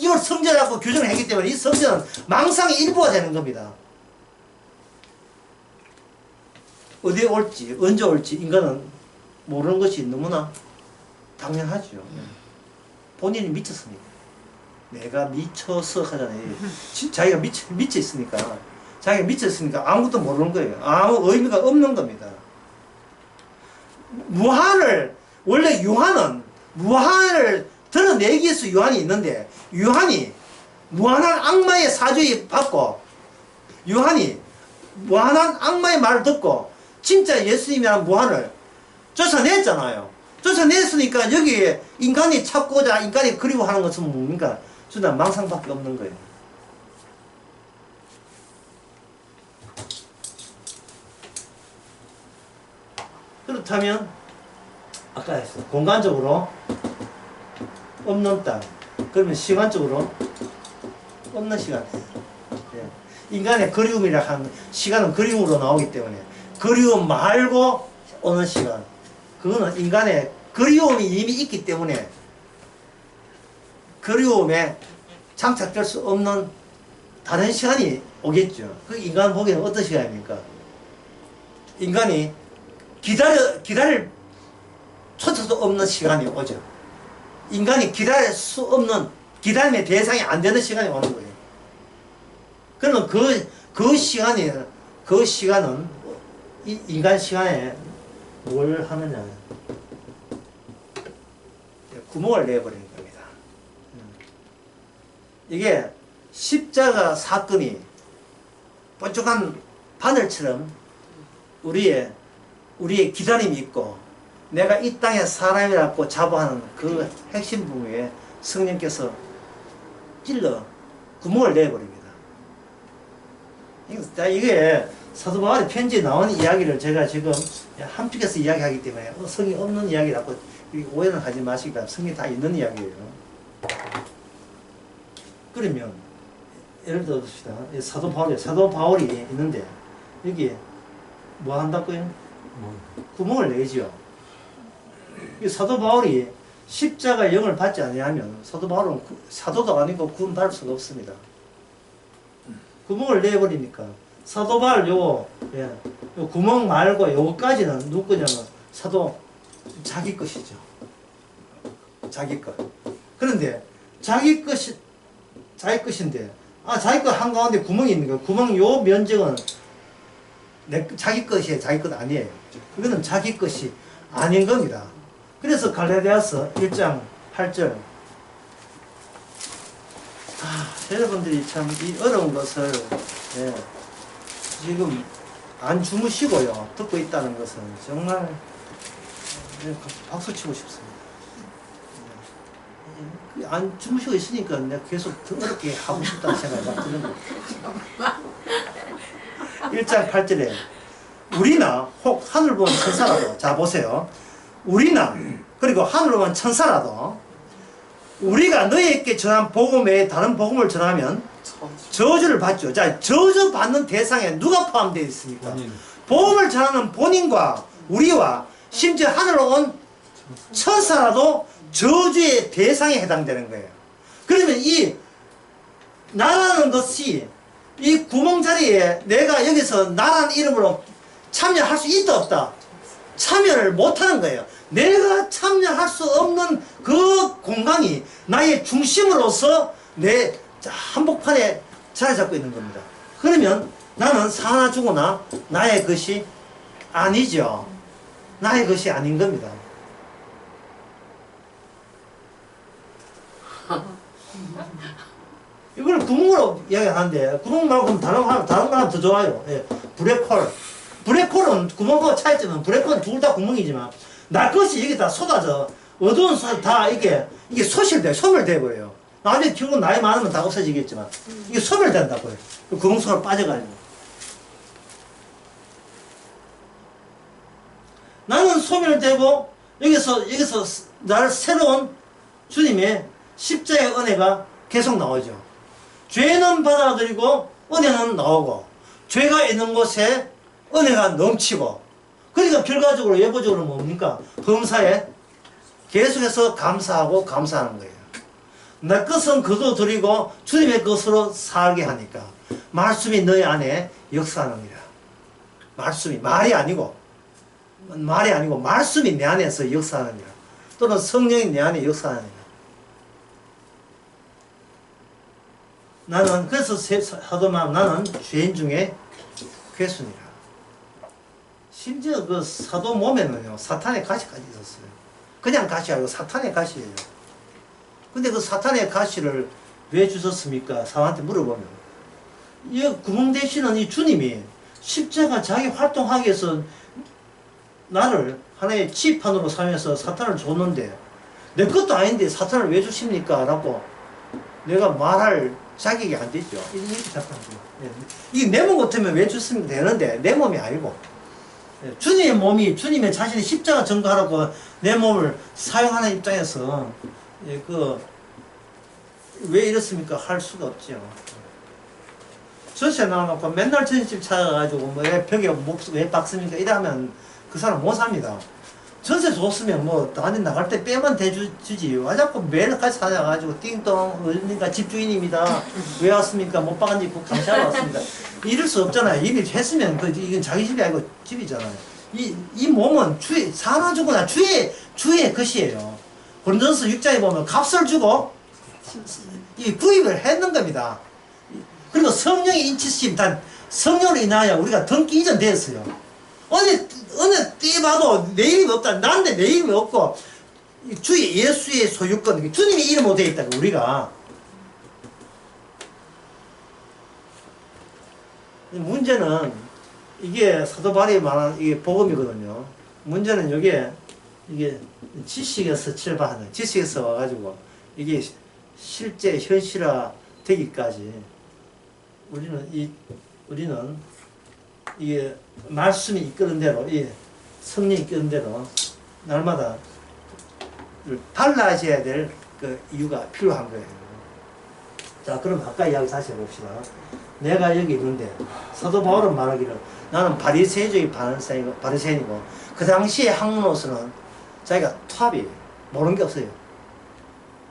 이걸 성전이라고 규정을 했기 때문에 이 성전은 망상의 일부가 되는 겁니다. 어디에 올지, 언제 올지 인간은 모르는 것이 너무나 당연하죠. 본인이 미쳤으니까. 내가 미쳐서 하잖아요. 자기가 미쳐 있으니까. 자기가 미쳤으니까 아무것도 모르는 거예요. 아무 의미가 없는 겁니다. 원래 유한은 무한을 드러내기 위해서 유한이 있는데, 유한이 무한한 악마의 사주에 받고, 유한이 무한한 악마의 말을 듣고, 진짜 예수님이라는 무한을 쫓아냈잖아요. 쫓아냈으니까 여기에 인간이 찾고자 인간이 그리워하는 것은 뭡니까? 주다 망상밖에 없는 거예요. 그렇다면 아까 했어. 공간적으로 없는 땅. 그러면 시간적으로 없는 시간. 예. 인간의 그리움이라 하는 시간은 그리움으로 나오기 때문에 그리움 말고 오는 시간. 그거는 인간의 그리움이 이미 있기 때문에 그리움에 장착될 수 없는 다른 시간이 오겠죠. 그 인간 보기에는 어떤 시간입니까? 인간이 기다릴 초차도 없는 시간이 오죠. 인간이 기다릴 수 없는 기다림의 대상이 안 되는 시간이 오는 거예요. 그러면 그 시간은 이 인간 시간에 뭘 하느냐. 구멍을 내버리는 겁니다. 이게 십자가 사건이 뾰족한 바늘처럼 우리의 기다림이 있고 내가 이 땅의 사람이라고 자부하는 그 핵심 부분에 성령께서 찔러 구멍을 내버립니다. 이게 사도 바울의 편지에 나온 이야기를 제가 지금 함축해서 이야기하기 때문에 성이 없는 이야기라고 오해는 하지 마시기 바랍니다. 성이 다 있는 이야기예요. 그러면 예를 들어봅시다. 사도 바울이 있는데 여기 뭐 한다고요? 구멍을 내죠. 사도 바울이 십자가 영을 받지 아니하면 사도 바울은 사도도 아니고 구원 받을 수가 없습니다. 구멍을 내버리니까 사도 바울 요 구멍 말고 요거까지는 누구 거냐면 사도 자기 것이죠. 자기 것. 그런데 자기 것인데 자기 것 한가운데 구멍이 있는 거예요. 구멍 요 면적은 자기 것이에요. 자기 것 아니에요. 이거는 자기 것이 아닌 겁니다. 그래서 갈라디아서 1장 8절 여러분들이 참 이 어려운 것을 지금 안 주무시고요 듣고 있다는 것은 정말 박수 치고 싶습니다. 안 주무시고 있으니까 내가 계속 더 어렵게 하고 싶다는 생각이 막 드는 거예요. 1장 8절에 우리나 혹 하늘 본 천사라도 자 보세요. 우리나 그리고 하늘로 본 천사라도 우리가 너희에게 전한 복음 외에 다른 복음을 전하면 저주를 받죠. 자, 저주 받는 대상에 누가 포함되어 있습니까? 복음을 전하는 본인과 우리와 심지어 하늘로 온 천사라도 저주의 대상에 해당되는 거예요. 그러면 이 나라는 것이 이 구멍 자리에 내가 여기서 나라는 이름으로 참여할 수 있다 없다? 참여를 못하는 거예요. 내가 참여할 수 없는 그 공간이 나의 중심으로서 내 한복판에 자리 잡고 있는 겁니다. 그러면 나는 사나 죽으나 나의 것이 아니죠. 나의 것이 아닌 겁니다. 이걸 구멍으로 이야기하는데 구멍 말고 다른 거 하면 더 좋아요. 블랙홀. 블랙홀은 구멍하고 차이점은 블랙홀은 둘 다 구멍이지만 날 것이 여기 다 쏟아져 어두운 다 이게 소실돼 소멸돼 버려요. 나중에 결국 나이 많으면 다 없어지겠지만 이게 소멸된다고요. 그 구멍 속으로 빠져가지고 나는 소멸되고 여기서 나를 새로운 주님의 십자의 은혜가 계속 나오죠. 죄는 받아들이고 은혜는 나오고 죄가 있는 곳에 은혜가 넘치고 그러니까 결과적으로 예보적으로 뭡니까? 범사에 계속해서 감사하고 감사하는 거예요. 내 것은 거둬들이고 주님의 것으로 살게 하니까 말씀이 너희 안에 역사하느니라. 말씀이 말이 아니고 말씀이 내 안에서 역사하느니라. 또는 성령이 내 안에 역사하느니라. 나는 그래서 사도만 나는 죄인 중에 괴순이라. 심지어 그 사도 몸에는요 사탄의 가시까지 있었어요. 그냥 가시 아니고 사탄의 가시예요. 근데 그 사탄의 가시를 왜 주셨습니까? 사람한테 물어보면 이 구멍 대신은 이 주님이 십자가 자기 활동하기 위해서 나를 하나의 지판으로 삼아서 사탄을 줬는데 내 것도 아닌데 사탄을 왜 주십니까? 라고 내가 말할 자격이 안 되죠. 이렇게 답하는 거예요. 이게 내 몸 같으면 왜 줬으면 되는데 내 몸이 아니고 예, 주님의 몸이 주님의 자신의 십자가 전거하라고 내 몸을 사용하는 입장에서 예, 왜 이렇습니까? 할 수가 없죠. 전세 나와놓고 맨날 전세집 찾아가지고 뭐 왜 벽에 왜 박습니까? 이러면 그 사람 못 삽니다. 전세 줬으면 뭐 나한테 나갈 때 빼만 대주지. 왜 자꾸 매일 같이 찾아가지고 띵동 그러니까 집주인입니다. 왜 왔습니까? 못 박은지 감시하러 왔습니다. 이럴 수 없잖아요. 이미 했으면 이건 자기 집이 아니고 집이잖아요. 이 몸은 사나 주거나 주의 것이에요. 고린도전서 6장에 보면 값을 주고 이 구입을 했는 겁니다. 그리고 성령의 인치심, 단 성령으로 인하여 우리가 등기 이전 되었어요. 어느 때 봐도 내 이름이 없다. 난데 내 이름이 없고 주의 예수의 소유권, 주님의 이름으로 되어 있다. 우리가 문제는 이게 사도 바울이 말하는 이게 복음이거든요. 문제는 이게 지식에서 출발하는 지식에서 와가지고 이게 실제 현실화 되기까지 우리는 이게 말씀이 이끄는 대로, 성령이 이끄는 대로 날마다 달라져야 될 그 이유가 필요한 거예요. 자, 그럼 아까 이야기 다시 해봅시다. 내가 여기 있는데 사도 바울은 말하기를 나는 바리새인적인 바리새인이고 그 당시에 학문으로서는 자기가 탑이 모르는 게 없어요.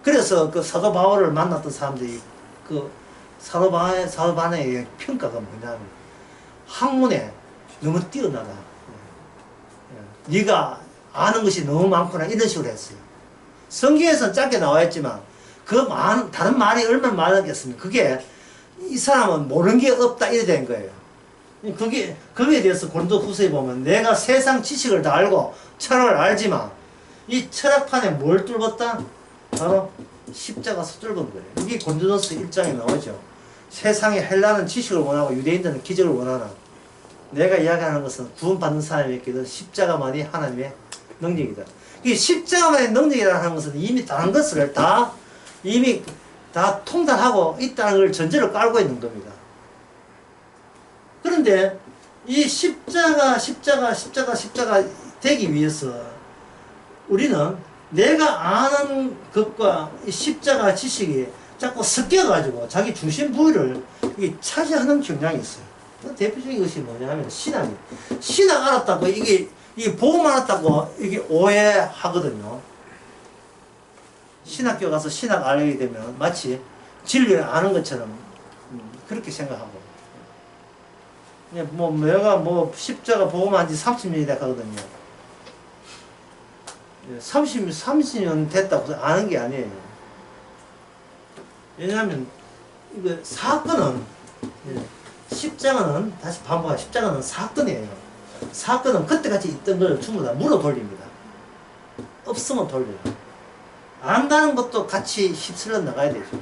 그래서 그 사도 바울을 만났던 사람들이 그 사도 바울의 평가가 뭐냐면 학문에 너무 뛰어나다. 네가 아는 것이 너무 많구나 이런 식으로 했어요. 성경에서는 짧게 나와 있지만 다른 말이 얼마나 많았겠습니까? 그게 이 사람은 모르는 게 없다 이래 된 거예요. 거기에 대해서 고린도후서에 보면 내가 세상 지식을 다 알고 철학을 알지만 이 철학판에 뭘 뚫었다? 바로 십자가서 뚫은 거예요. 이게 고린도전서 1장에 나오죠. 세상에 헬라는 지식을 원하고 유대인들은 기적을 원하나 내가 이야기하는 것은 구원받는 사람에게는 십자가만이 하나님의 능력이다. 이 십자가만의 능력이라는 것은 이미 다른 것을 이미 다 통달하고 있다는 걸 전제로 깔고 있는 겁니다. 그런데 이 십자가 되기 위해서 우리는 내가 아는 것과 이 십자가 지식이 자꾸 섞여가지고 자기 중심 부위를 차지하는 경향이 있어요. 대표적인 것이 뭐냐면 신앙이에요. 신앙 알았다고 이게 복음 알았다고 이게 오해하거든요. 신학교 가서 신학 알게 되면 마치 진리를 아는 것처럼 그렇게 생각하고 내가 십자가 복음한 지 30년이 됐거든요. 30년 됐다고 아는 게 아니에요. 왜냐하면 이거 사건은 십자가는 다시 반복하면 십자가는 사건이에요. 사건은 그때까지 있던 걸 전부 다 물어 돌립니다. 없으면 돌려요. 안다는 것도 같이 휩쓸려 나가야 되죠.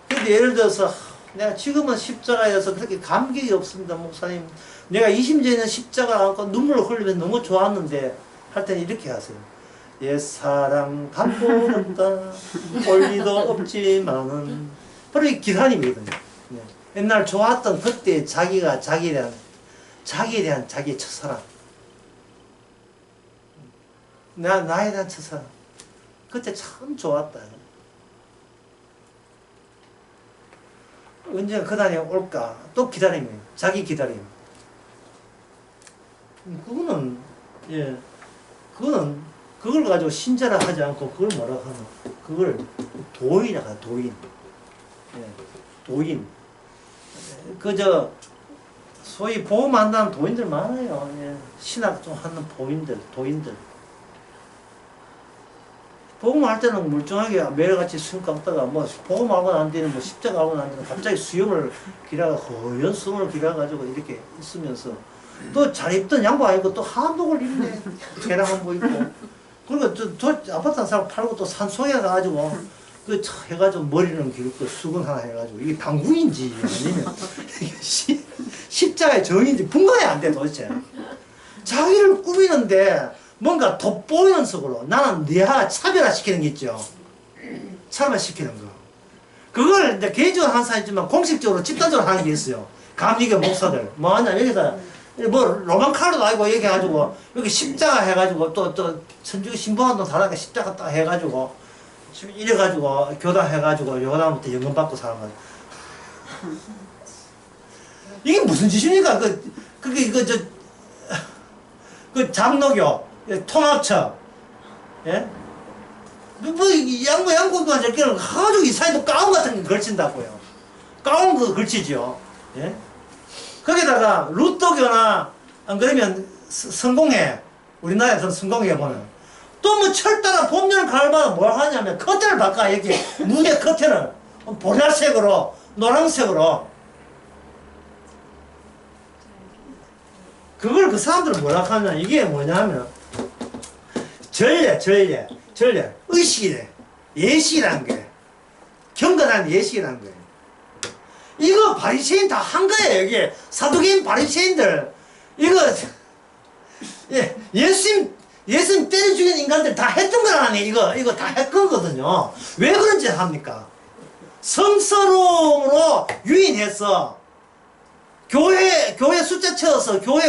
근데 예를 들어서 내가 지금은 십자가에서 그렇게 감격이 없습니다, 목사님. 내가 20년 전에 십자가 안고 눈물을 흘리면서 너무 좋았는데 할 때는 이렇게 하세요. 옛사랑 감동 없다 올 리도 없지만은 바로 이 기사님이거든요. 옛날 좋았던 그때 자기에 대한 자기의 첫사랑, 나에 대한 첫사랑, 그때 참 좋았다. 언제 그 날이 올까 또 기다림이에요. 자기 기다림. 그걸 가지고 신자라 하지 않고 그걸 뭐라고 하면 그걸 도인이라고 해요. 도인. 소위 보험한다는 도인들 많아요. 신학 좀 하는 도인들. 복음할 때는 멀쩡하게 매일같이 수영 감다가 복음하고 난 뒤에는 십자가 하고 난 뒤에는 갑자기 수영을 기라가 허연 숨을 기라가지고 이렇게 있으면서 또 잘 입던 양복 아니고 또 한복을 입네. 계랑 한복 입고. 그리고 저 아파트 한 사람 팔고 또 산속에 가가지고 해가지고 머리는 길고 수건 하나 해가지고 이게 당구인지 아니면 십자가의 정인지 분간이 안 돼 도대체. 자기를 꾸미는데 뭔가 돋보이는 속으로 나는 네하 차별화시키는 게 있죠. 차별화시키는 거. 그걸 이제 개인적으로 하는 사람이 있지만 공식적으로 집단적으로 하는 게 있어요. 감리교 목사들. 뭐하냐 여기다 뭐 로만 칼로도 아니고 이렇게 해가지고 여기 십자가 해가지고 또 천주교 신부한도 다르게 십자가 딱 해가지고 이래가지고 교단 해가지고 요다음부터 연금 받고 사는 거야. 이게 무슨 짓입니까? 그 장로교 통합처 예? 뭐 양고만 저기는 가지고 이 사이도 가운 같은 게 걸친다고요. 가운 거 걸치죠. 예? 거기다가 루터교나 안 그러면 성공회 우리나라에서 성공회 보면 또 뭐 철따라 봄여름 가을마다 뭘 하냐면 커튼을 바꿔 이렇게 문의 커튼을 보라색으로 노란색으로 그걸 그 사람들은 뭐라 하냐 이게 뭐냐면 전례 의식이래 예식이라는 게 경건한 예식이라는 거예요. 이거 바리새인 다 한 거예요. 이게 사두개인 바리새인들 이거 예, 예수님 때려 죽인 인간들 다 했던 거라네. 이거 다 했던 거거든요. 왜 그런지 합니까? 성스러움으로 유인해서 교회 숫자 채워서 교회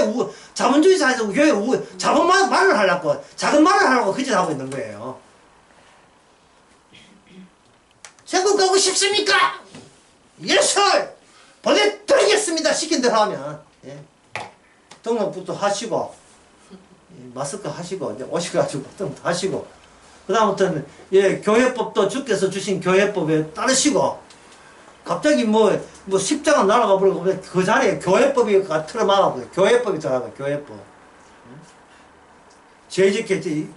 자본주의자에서 교회 자본 말을 하려고 작은 말을 하려고 그 짓 하고 있는 거예요. 천국 가고 싶습니까? 예수 보내드리겠습니다. 시킨 대로 하면 예. 등록부터 하시고 마스크 하시고 이제 오셔가지고 등록부터 하시고 그 다음부터는 예 교회법도 주께서 주신 교회법에 따르시고 갑자기 뭐 십자가 날아가 버리고 그 자리에 교회법이 틀어막아버려. 교회법이 들어가고 교회법 죄짓게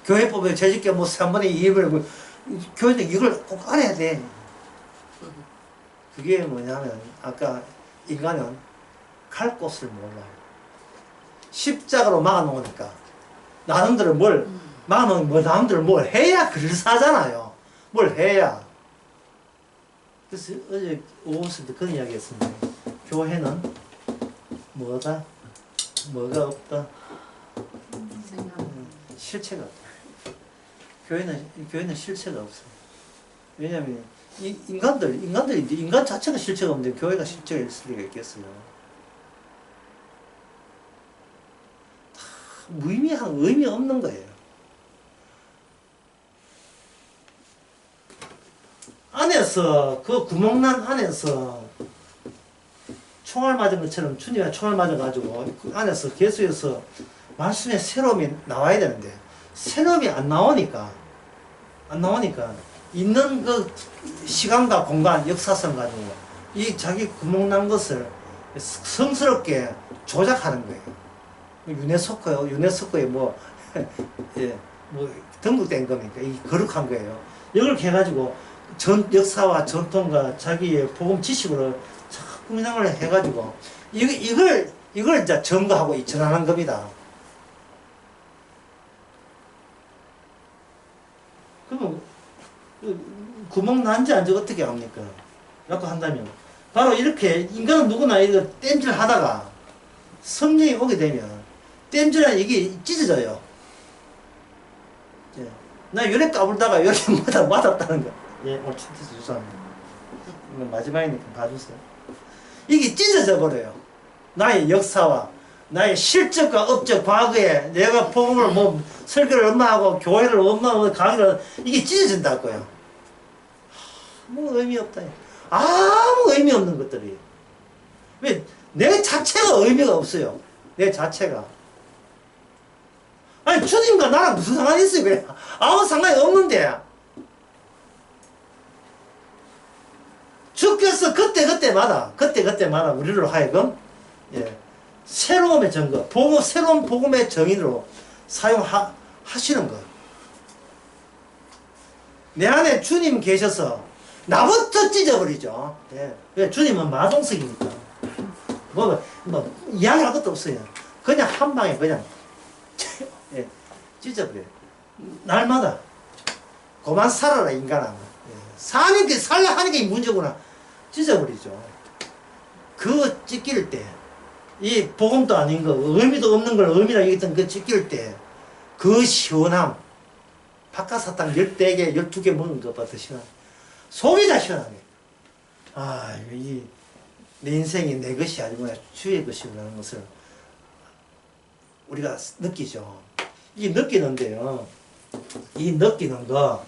교회법에 죄짓게 뭐 3분의 2를 교회는 이걸 꼭 알아야 돼. 그게 뭐냐면 아까 인간은 갈 곳을 몰라요. 십자가로 막아놓으니까 나름대로 뭘 막아놓으면 뭐 나름대로 뭘 해야 글을 사잖아요. 뭘 해야. 그래서 어제 오후에 그런 이야기 했습니다. 교회는 뭐가 없다. 실체가 없다. 교회는 실체가 없어요. 왜냐하면 인간 자체가 실체가 없는데 교회가 실체가 있을 리가 있겠어요. 무의미한 의미 없는 거예요. 안에서 그 구멍난 안에서 총알 맞은 것처럼 주님이 총알 맞아가지고 그 안에서 계속해서 말씀의 새로움이 나와야 되는데 새로움이 안 나오니까 있는 그 시간과 공간 역사성 가지고 이 자기 구멍난 것을 성스럽게 조작하는 거예요. 유네스코에 뭐 예, 뭐 등록된 겁니까? 이 거룩한 거예요. 이걸 해가지고 역사와 전통과 자기의 복음 지식으로 자꾸 민항을 해가지고 이걸 이제 점거하고 전하는 겁니다. 그러면 구멍 난지 안지 어떻게 합니까? 라고 한다면 바로 이렇게 인간은 누구나 이거 땜질 하다가 성령이 오게 되면 땜질은 이게 찢어져요. 예. 나 요래 까불다가 요래 맞았다는 거. 예, 오늘 칭찬해서 죄송합니다. 이거 마지막이니까 봐주세요. 이게 찢어져 버려요. 나의 역사와 나의 실적과 업적 과거에 내가 복음을 뭐 설교를 얼마 하고 교회를 얼마 하고 강의를 이게 찢어진다고요. 아무 의미 없다. 아무 의미 없는 것들이. 왜? 내 자체가 의미가 없어요. 내 자체가. 아니 주님과 나랑 무슨 상관이 있어요? 그래. 아무 상관이 없는데 주께서 그때마다 우리로 하여금 예, 새로움의 증거, 새로운 복음의 정인으로 사용하시는 것. 내 안에 주님 계셔서 나부터 찢어버리죠. 예. 주님은 마동석이니까. 뭐 이야기할 것도 없어요. 그냥 한 방에 그냥 예, 찢어버려요. 날마다 그만 살아라 인간아. 예. 사는 게 살라 하는 게 문제구나. 찢어버리죠. 그 찢길 때, 이 복음도 아닌 거, 의미도 없는 걸 의미라 얘기했던 그 찢길 때, 그 시원함, 바깥사탕 10개, 12개 먹은 것보다 더 시원함. 속이 다 시원하네. 내 인생이 내 것이 아니구나. 주의 것이라는 것을 우리가 느끼죠. 이 느끼는데요. 이 느끼는 거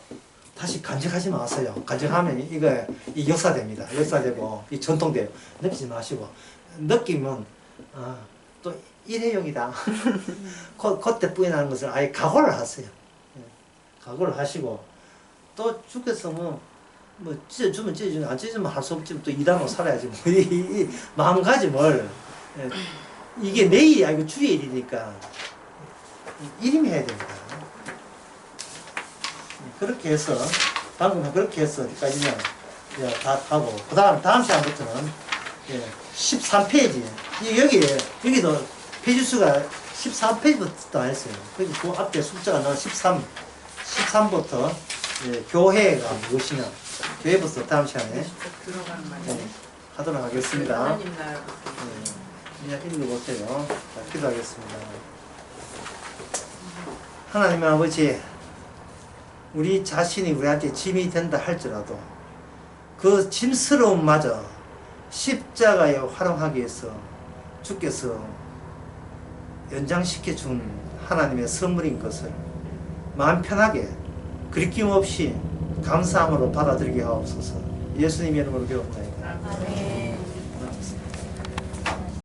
다시 간직하지 마세요. 간직하면 이거 이 역사됩니다. 역사되고 이 전통돼요. 느끼지 마시고 느끼면 또 일회용이다. 그때 부인하는 것을 아예 각오를 하세요. 각오를 하시고 또 죽겠으면 뭐 찢어주면 찢어주면 안 찢어주면 할 수 없지만 또 이단으로 살아야지 뭐. 이 마음가짐을 이게 내일이 아니고 주의 일이니까 일임 해야 됩니다. 그렇게 해서 방금 그렇게 해서 여기까지는 다 하고 그 다음 시간부터는 13페이지 여기도 페이지 수가 13페이지부터 안 했어요. 거기 그 앞에 숫자가 나와 13부터 교회가 무엇이냐 교회부터 다음 시간에 들어가는 말이네. 하도록 하겠습니다. 하나님 나라. 그냥 읽어보세요. 자, 기도하겠습니다. 하나님 아버지, 우리 자신이 우리한테 짐이 된다 할지라도 그 짐스러움마저 십자가에 활용하기 위해서 주께서 연장시켜 준 하나님의 선물인 것을 마음 편하게 그리낌 없이 감사함으로 받아들이게 하옵소서. 예수님 이름으로 기도합니다. 아멘.